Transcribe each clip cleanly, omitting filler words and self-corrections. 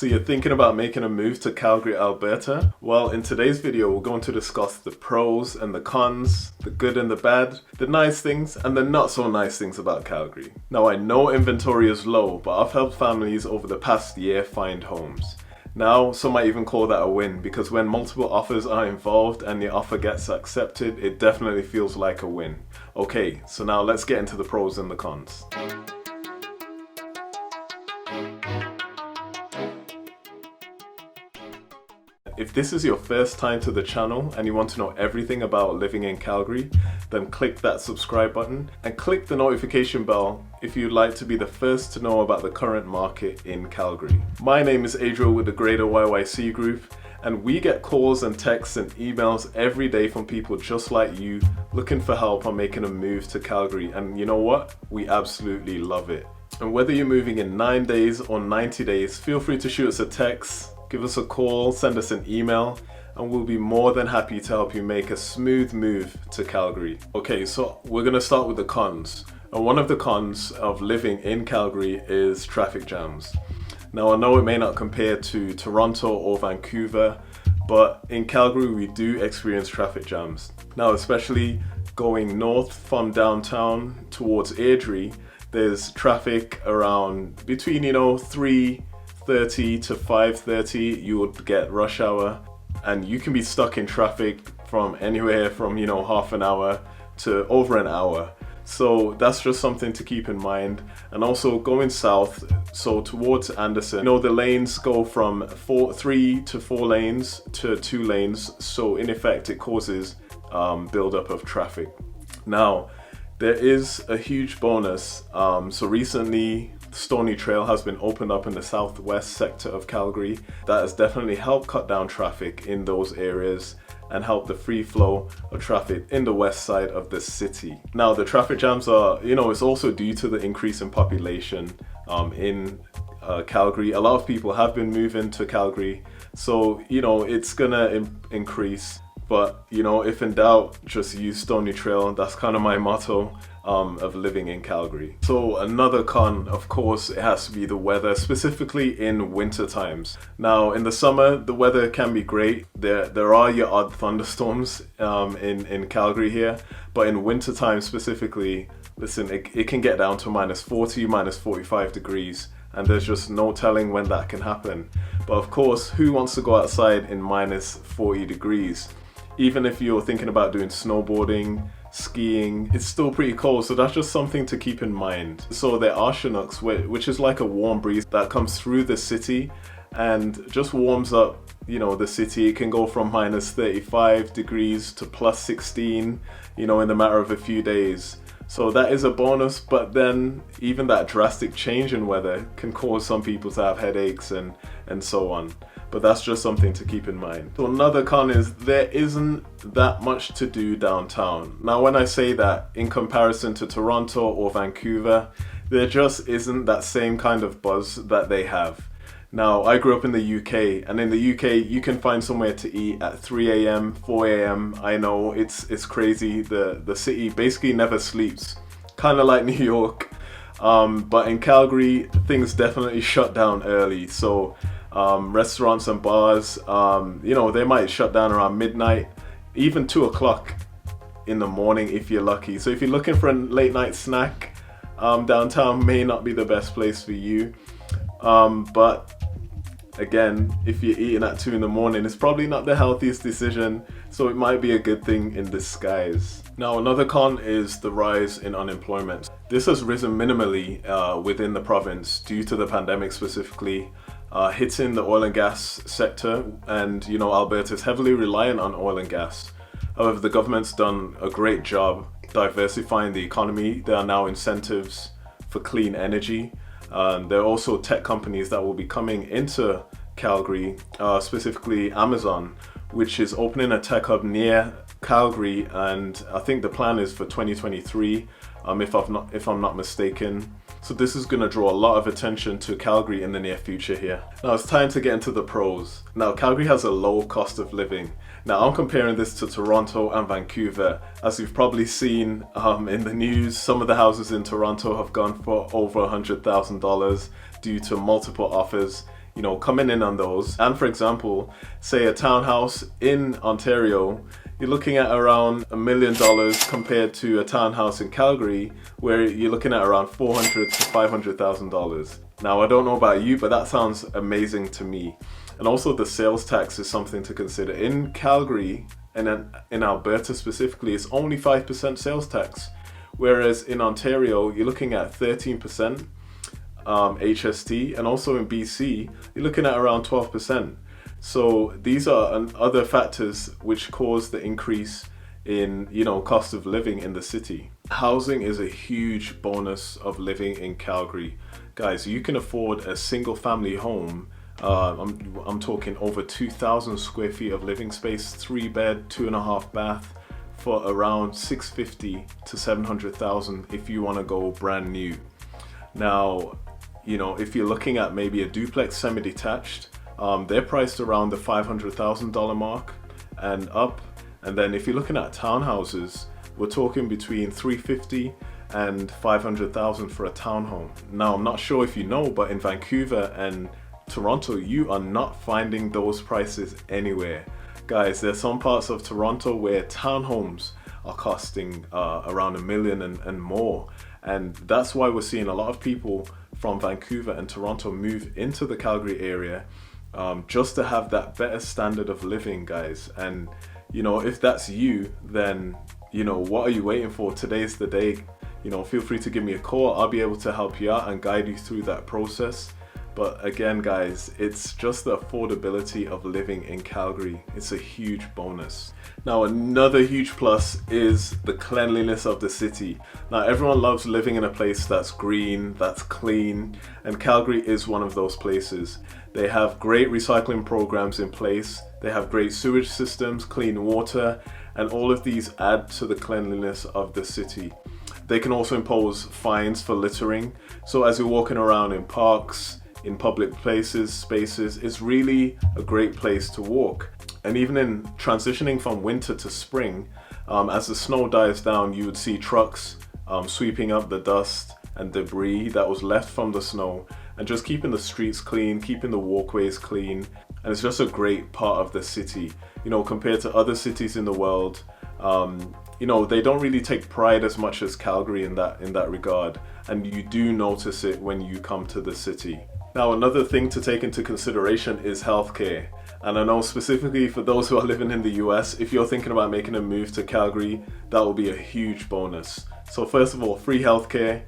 So you're thinking about making a move to Calgary, Alberta? Well, in today's video, we're going to discuss the pros and the cons, the good and the bad, the nice things and the not so nice things about Calgary. Now, I know inventory is low, but I've helped families over the past year find homes. Now, some might even call that a win, because when multiple offers are involved and the offer gets accepted, it definitely feels like a win. Okay, so now let's get into the pros and the cons. If this is your first time to the channel and you want to know everything about living in Calgary, then click that subscribe button and click the notification bell if you'd like to be the first to know about the current market in Calgary. My name is Adriel with the Greater YYC Group, and we get calls and texts and emails every day from people just like you looking for help on making a move to Calgary, and you know what? We absolutely love it. And whether you're moving in 9 days or 90 days, feel free to shoot us a text, give us a call, send us an email, and we'll be more than happy to help you make a smooth move to Calgary. Okay, so we're gonna start with the cons. And one of the cons of living in Calgary is traffic jams. Now, I know it may not compare to Toronto or Vancouver, but in Calgary we do experience traffic jams. Now, especially going north from downtown towards Airdrie, there's traffic around between 3:30 to 5:30, you would get rush hour, and you can be stuck in traffic from anywhere from half an hour to over an hour. So that's just something to keep in mind. And also going south, so towards Anderson, the lanes go from 3 to 4 lanes to 2 lanes, so in effect it causes buildup of traffic. Now, there is a huge bonus. So recently Stony Trail has been opened up in the southwest sector of Calgary. That has definitely helped cut down traffic in those areas and help the free flow of traffic in the west side of the city. Now, the traffic jams are, it's also due to the increase in population in Calgary. A lot of people have been moving to Calgary, so it's gonna increase. But if in doubt, just use Stony Trail. That's kind of my motto of living in Calgary. So another con, of course, it has to be the weather, specifically in winter times. Now, in the summer, the weather can be great. There are your odd thunderstorms in Calgary here, but in winter time specifically, listen, it can get down to -40, -45 degrees, and there's just no telling when that can happen. But of course, who wants to go outside in -40 degrees? Even if you're thinking about doing snowboarding, skiing, it's still pretty cold, so that's just something to keep in mind. So there are Chinooks, which is like a warm breeze that comes through the city and just warms up the city. It can go from -35 degrees to +16 in the matter of a few days. So that is a bonus, but then even that drastic change in weather can cause some people to have headaches and so on. But that's just something to keep in mind. So another con is there isn't that much to do downtown. Now, when I say that, in comparison to Toronto or Vancouver, there just isn't that same kind of buzz that they have. Now, I grew up in the UK, and in the UK, you can find somewhere to eat at 3 a.m., 4 a.m. I know, it's crazy. The city basically never sleeps, kind of like New York. But in Calgary, things definitely shut down early. So restaurants and bars, they might shut down around midnight, even 2 o'clock in the morning if you're lucky. So if you're looking for a late night snack, downtown may not be the best place for you. But again, if you're eating at 2 in the morning, it's probably not the healthiest decision, so it might be a good thing in disguise. Now, another con is the rise in unemployment. This has risen minimally within the province due to the pandemic specifically, hitting the oil and gas sector, and Alberta is heavily reliant on oil and gas. However, the government's done a great job diversifying the economy. There are now incentives for clean energy. There are also tech companies that will be coming into Calgary, specifically Amazon, which is opening a tech hub near Calgary, and I think the plan is for 2023, if I'm not mistaken. So this is going to draw a lot of attention to Calgary in the near future here. Now it's time to get into the pros. Now, Calgary has a low cost of living. Now, I'm comparing this to Toronto and Vancouver. As you've probably seen in the news, some of the houses in Toronto have gone for over $100,000 due to multiple offers coming in on those. And for example, say a townhouse in Ontario, you're looking at around $1 million compared to a townhouse in Calgary, where you're looking at around $400,000 to $500,000. Now, I don't know about you, but that sounds amazing to me. And also the sales tax is something to consider. In Calgary, and in Alberta specifically, it's only 5% sales tax. Whereas in Ontario, you're looking at 13% HST, and also in BC, you're looking at around 12%. So these are other factors which cause the increase in, cost of living in the city. Housing is a huge bonus of living in Calgary. Guys, you can afford a single family home. I'm talking over 2,000 square feet of living space, 3-bed, 2.5 bath, for around $650,000 to $700,000 if you want to go brand new. Now, if you're looking at maybe a duplex semi-detached, they're priced around the $500,000 mark and up. And then if you're looking at townhouses, we're talking between $350,000 and $500,000 for a townhome. Now, I'm not sure if you know, but in Vancouver and Toronto, you are not finding those prices anywhere. Guys, there's some parts of Toronto where townhomes are costing around $1 million and more. And that's why we're seeing a lot of people from Vancouver and Toronto move into the Calgary area, just to have that better standard of living, guys. And if that's you, then what are you waiting for? Today's the day. Feel free to give me a call. I'll be able to help you out and guide you through that process. But again, guys, it's just the affordability of living in Calgary. It's a huge bonus. Now, another huge plus is the cleanliness of the city. Now, everyone loves living in a place that's green, that's clean, and Calgary is one of those places. They have great recycling programs in place. They have great sewage systems, clean water, and all of these add to the cleanliness of the city. They can also impose fines for littering. So as you're walking around in parks, in public places, spaces, it's really a great place to walk. And even in transitioning from winter to spring, as the snow dies down, you would see trucks sweeping up the dust and debris that was left from the snow, and just keeping the streets clean, keeping the walkways clean. And it's just a great part of the city. Compared to other cities in the world, they don't really take pride as much as Calgary in that regard. And you do notice it when you come to the city. Now, another thing to take into consideration is healthcare. And I know specifically for those who are living in the US, if you're thinking about making a move to Calgary, that will be a huge bonus. So first of all, free healthcare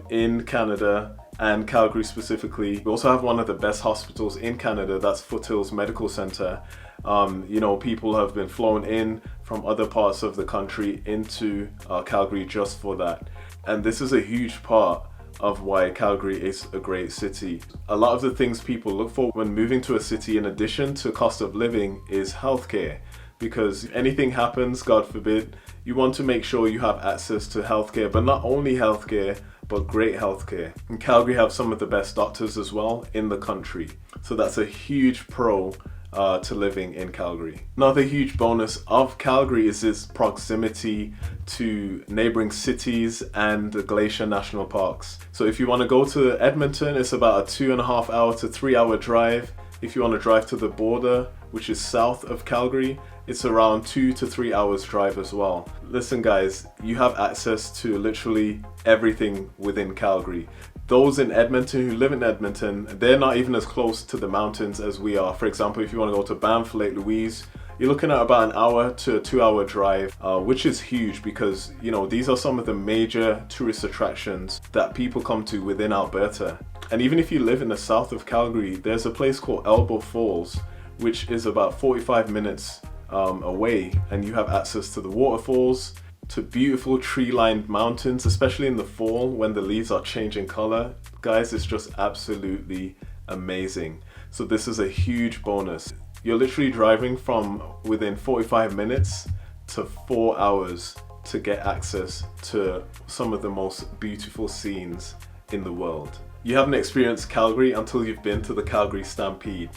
in Canada and Calgary specifically. We also have one of the best hospitals in Canada, that's Foothills Medical Center. People have been flown in from other parts of the country into Calgary just for that. And this is a huge part of why Calgary is a great city. A lot of the things people look for when moving to a city, in addition to cost of living, is healthcare. Because if anything happens, God forbid, you want to make sure you have access to healthcare, but not only healthcare, but great healthcare. And Calgary have some of the best doctors as well in the country. So that's a huge pro to living in Calgary. Another huge bonus of Calgary is its proximity to neighboring cities and the Glacier National Parks. So if you want to go to Edmonton, it's about a 2.5 hour to 3 hour drive. If you want to drive to the border, which is south of Calgary, it's around 2 to 3 hours drive as well. Listen guys, you have access to literally everything within Calgary. Those in Edmonton who live in Edmonton, they're not even as close to the mountains as we are. For example, if you want to go to Banff, Lake Louise, you're looking at about an hour to a 2 hour drive, which is huge because, these are some of the major tourist attractions that people come to within Alberta. And even if you live in the south of Calgary, there's a place called Elbow Falls, which is about 45 minutes away, and you have access to the waterfalls, to beautiful tree-lined mountains, especially in the fall when the leaves are changing color. Guys, it's just absolutely amazing. So this is a huge bonus. You're literally driving from within 45 minutes to 4 hours to get access to some of the most beautiful scenes in the world. You haven't experienced Calgary until you've been to the Calgary Stampede.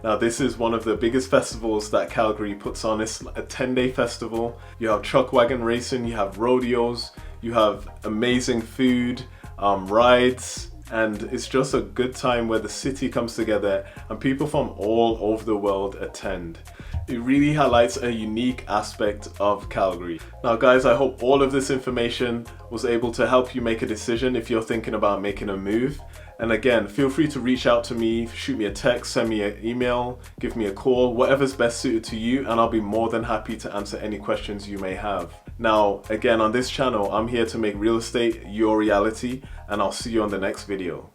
Now, this is one of the biggest festivals that Calgary puts on. It's a 10-day festival. You have truck wagon racing, you have rodeos, you have amazing food, rides, and it's just a good time where the city comes together and people from all over the world attend. It really highlights a unique aspect of Calgary. Now guys, I hope all of this information was able to help you make a decision if you're thinking about making a move. And again, feel free to reach out to me, shoot me a text, send me an email, give me a call, whatever's best suited to you, and I'll be more than happy to answer any questions you may have. Now, again, on this channel, I'm here to make real estate your reality, and I'll see you on the next video.